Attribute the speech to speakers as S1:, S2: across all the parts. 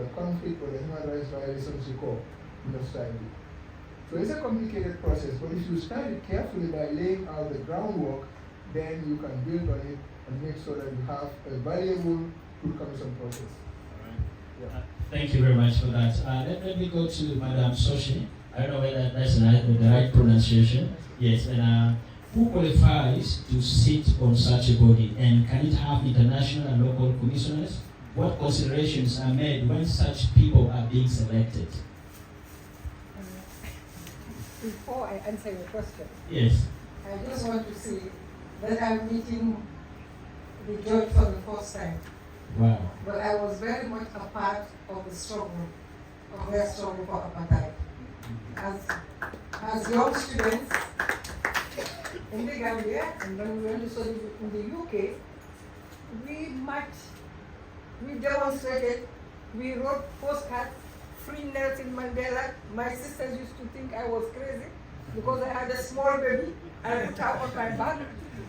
S1: the conflict or the human rights violations occur in the society. So it's a complicated process, but if you start it carefully by laying out the groundwork, then you can build on it and make sure that you have a valuable good commission process.
S2: All right.
S1: Yeah.
S2: Thank you very much for that. Let me go to Madam Soshi. I don't know whether that's the right pronunciation. Yes, and who qualifies to sit on such a body, and can it have international and local commissioners? What considerations are made when such people are being selected?
S3: Before I answer your question,
S2: yes,
S3: I just want to say that I'm meeting the judge for the first time.
S2: Wow.
S3: But I was very much a part of the struggle, of their struggle for apartheid. As young students in the Gambia, and then we went to study in the UK, we marched, we demonstrated, we wrote postcards, free Nelson Mandela. My sisters used to think I was crazy because I had a small baby. I put her on my back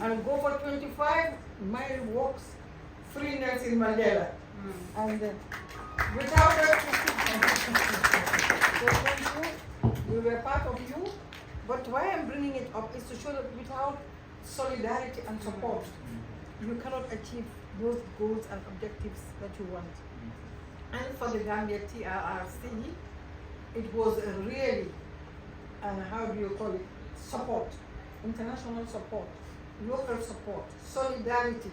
S3: and go for 25-mile walks, free Nelson Mandela. And without that, so thank you. We were part of you. But why I'm bringing it up is to show that without solidarity and support, you cannot achieve those goals and objectives that you want. And for the Gambia TRRC, it was a really, how do you call it, support, international support, local support, solidarity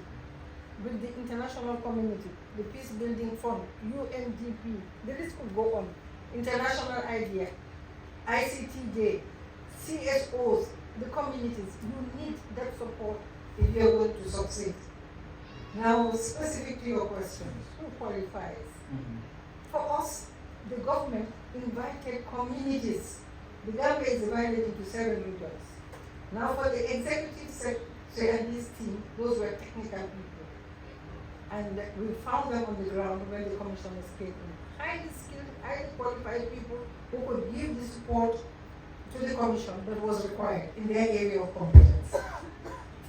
S3: with the international community, the Peace Building Fund, UNDP, the list could go on, International IDEA, ICTJ, CSOs, the communities. You need that support if you're going to succeed. Now, specific to your question, who qualifies? For us, the government invited communities. The Gambia is divided into 7 regions. Now, for the executive secretary's team, those were technical people. And we found them on the ground when the commissioners came in. Highly skilled, highly qualified people who could give the support to the commission that was required in their area of competence.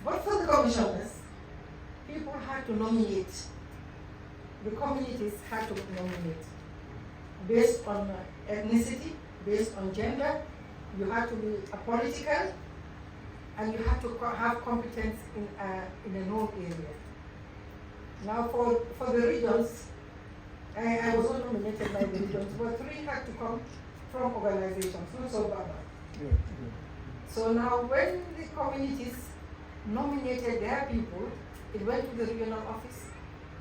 S3: But for the commissioners, people had to nominate. The communities had to nominate based on ethnicity, based on gender. You had to be apolitical, and you had to have competence in a known area. Now, for the regions, I was not nominated by the regions, but 3 had to come from organizations, not so bad. So now, when the communities nominated their people, it went to the regional office,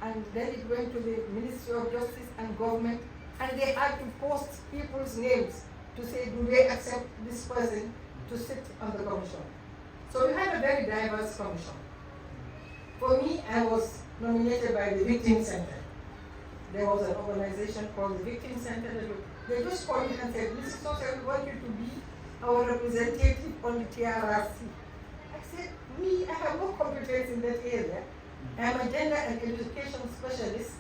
S3: and then it went to the Ministry of Justice and Government, and they had to post people's names to say, do they accept this person to sit on the commission? So we had a very diverse commission. For me, I was nominated by the Victim Center. There was an organization called the Victim Center. They just called me and said, Mrs. Sosa, we want you to be our representative on the TRRC. I said, me, I have no competence in that area. I'm a gender and education specialist.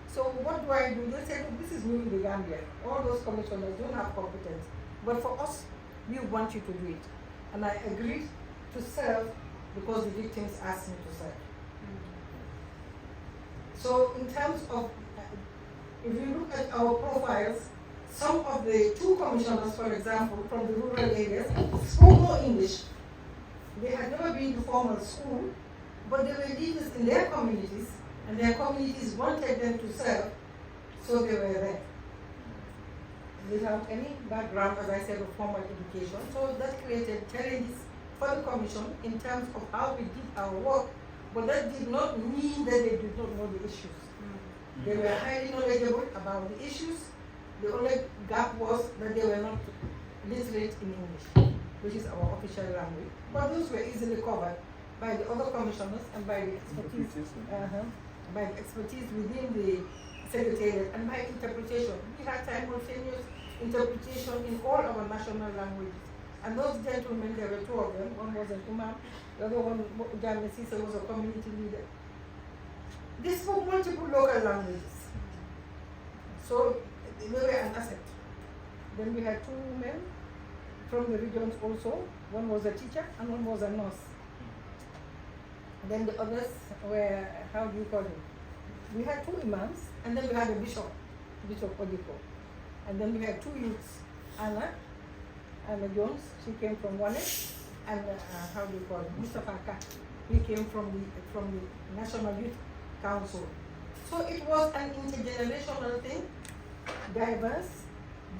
S3: So what do I do? They said, look, this is new in the Gambia. All those commissioners don't have competence. But for us, we want you to do it. And I agreed to serve because the victims asked me to serve. So in terms of, if you look at our profiles, some of the 2 commissioners, for example, from the rural areas, spoke no English. They had never been to formal school, but they were leaders in their communities, and their communities wanted them to serve, so they were there. Without any background, as I said, of formal education. So that created challenges for the commission in terms of how we did our work, but that did not mean that they did not know the issues. They were highly knowledgeable about the issues. The only gap was that they were not literate in English, which is our official language. But those were easily covered by the other commissioners and by the expertise within the secretariat and by interpretation. We had simultaneous interpretation in all our national languages. And those gentlemen, there were 2 of them. One was an imam, the other one, Jamme Sise, was a community leader. They spoke multiple local languages. So they were an asset. Then we had 2 men from the regions also. One was a teacher and one was a nurse. Then the others were, how do you call it? We had 2 imams, and then we had a bishop. Bishop Odiko. And then we had two youths, Anna Jones, she came from Wallace, and how do you call it, Mustafa Ka, he came from the National Youth Council. So it was an intergenerational thing, diverse,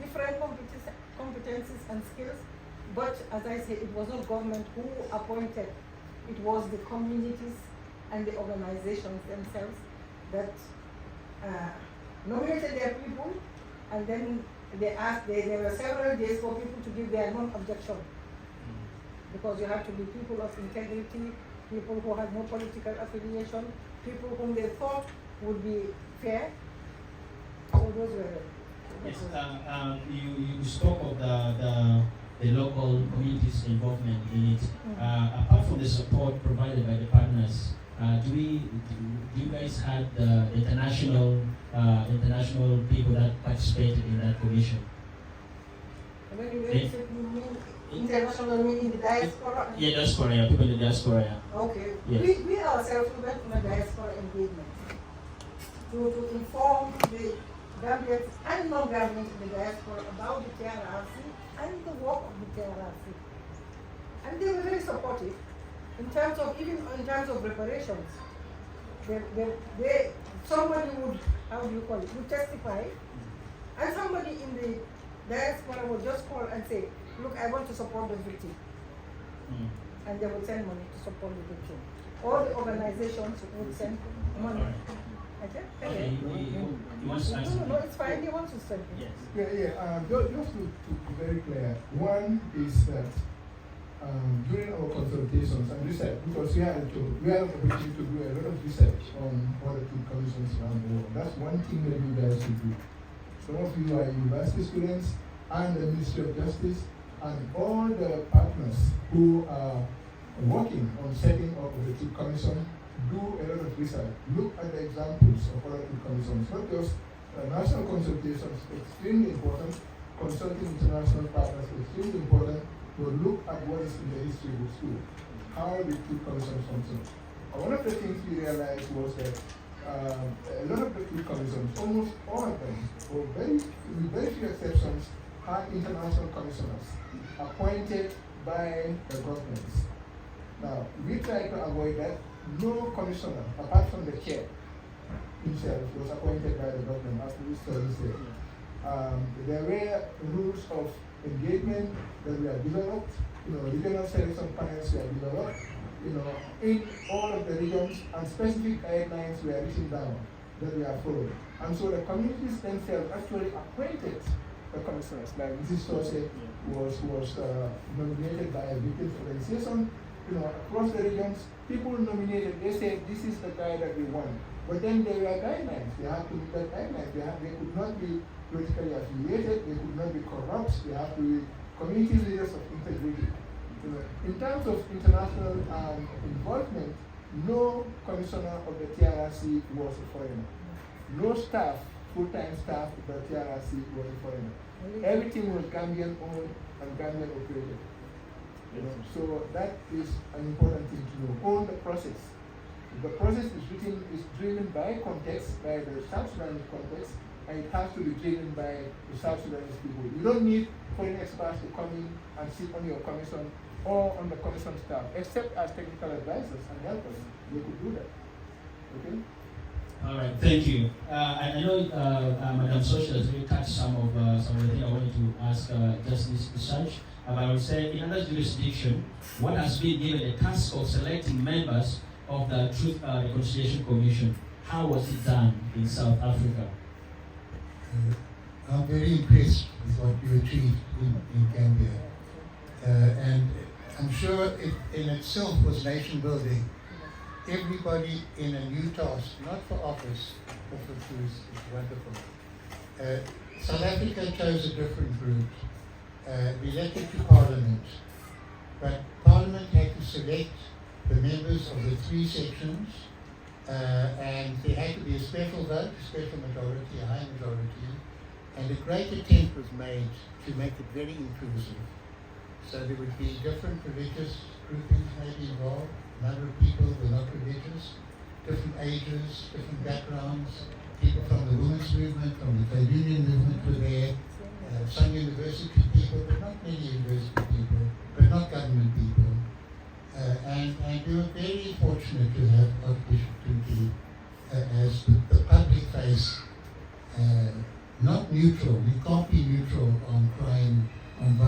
S3: different competencies and skills, but as I said, it was not government who appointed, it was the communities and the organizations themselves that nominated their people, and then there were several days for people to give their non-objection, because you have to be people of integrity, people who had no political affiliation, people whom they thought would be fair. So those were.
S2: Yes, you spoke of the local community's involvement in it. Apart from the support provided by the partners, do you guys have the international people that participated in that commission?
S3: When you mean international, meaning the diaspora?
S2: Yeah, diaspora, yeah, people in the diaspora, yeah.
S3: Okay.
S2: Yes.
S3: We ourselves went on a diaspora engagement to inform the Gambians and non-Gambians in the diaspora about the TRRC and the work of the TRRC. And they were very supportive in terms of reparations. Somebody would, how do you call it, would testify, and somebody in the diaspora would just call and say, look, I want to support the victim. And they would send money to support the victim. All the organizations would send money. Okay?
S2: You want to answer?
S3: No, it's fine. He wants to say.
S2: Yes.
S1: Just to be very clear, one is that during our consultations and research, because we had an opportunity to do a lot of research on all the two commissions around the world. That's one thing that you guys should do. Some of you are university students and the Ministry of Justice and all the partners who are working on setting up the two commissions. Do a lot of research. Look at the examples of other two commissions, not just national consultations, extremely important, consulting international partners, extremely important, but look at what is in the history of the school, how the two commissions function. One of the things we realized was that a lot of the two commissions, almost all of them, or with very few exceptions, are international commissioners appointed by the governments. Now, we try to avoid that. No commissioner, apart from the chair himself, was appointed by the government, as the study said. There were rules of engagement that were developed, regional selection panels were developed, in all of the regions, and specific guidelines were written down that were followed. And so the communities themselves actually appointed the commissioners, like Mrs. Sose was nominated by a victims organization. Across the regions, people nominated, they said this is the guy that we want. But then there were guidelines. They had to meet that guidelines. They could not be politically affiliated, they could not be corrupt, they have to be community leaders of integrity. In terms of international involvement, no commissioner of the TRRC was a foreigner. No staff, full-time staff of the TRRC was a foreigner. Everything was Gambian owned and Gambian operated. So that is an important thing to know. On the process. The process is driven by context, by the South Sudanese context, and it has to be driven by the South Sudanese people. You don't need foreign experts to come in and sit on your commission or on the commission staff, except as technical advisors and helpers. They could do that. Okay?
S2: All right, thank you. I know Madam Social has really touched some of the things I wanted to ask Justice Research. I would say in other jurisdiction, what has been given the task of selecting members of the Truth Reconciliation Commission? How was it done in South Africa?
S4: I'm very impressed with what you achieved in Gambia. And I'm sure it in itself was nation building. Everybody in a new task, not for office, but for truth, is wonderful. South Africa chose a different route. We elected to Parliament, but Parliament had to select the members of the three sections, and there had to be a special vote, a special majority, a high majority, and a great attempt was made to make it very inclusive. So there would be different religious groupings maybe involved, a number of people who were not religious, different ages, different backgrounds, people from the women's movement, from the trade union movement were there, some university people, but not many university people, but not government people. And we were very fortunate to have Archbishop Tunki as the public face, not neutral. We can't be neutral on crime, on violence.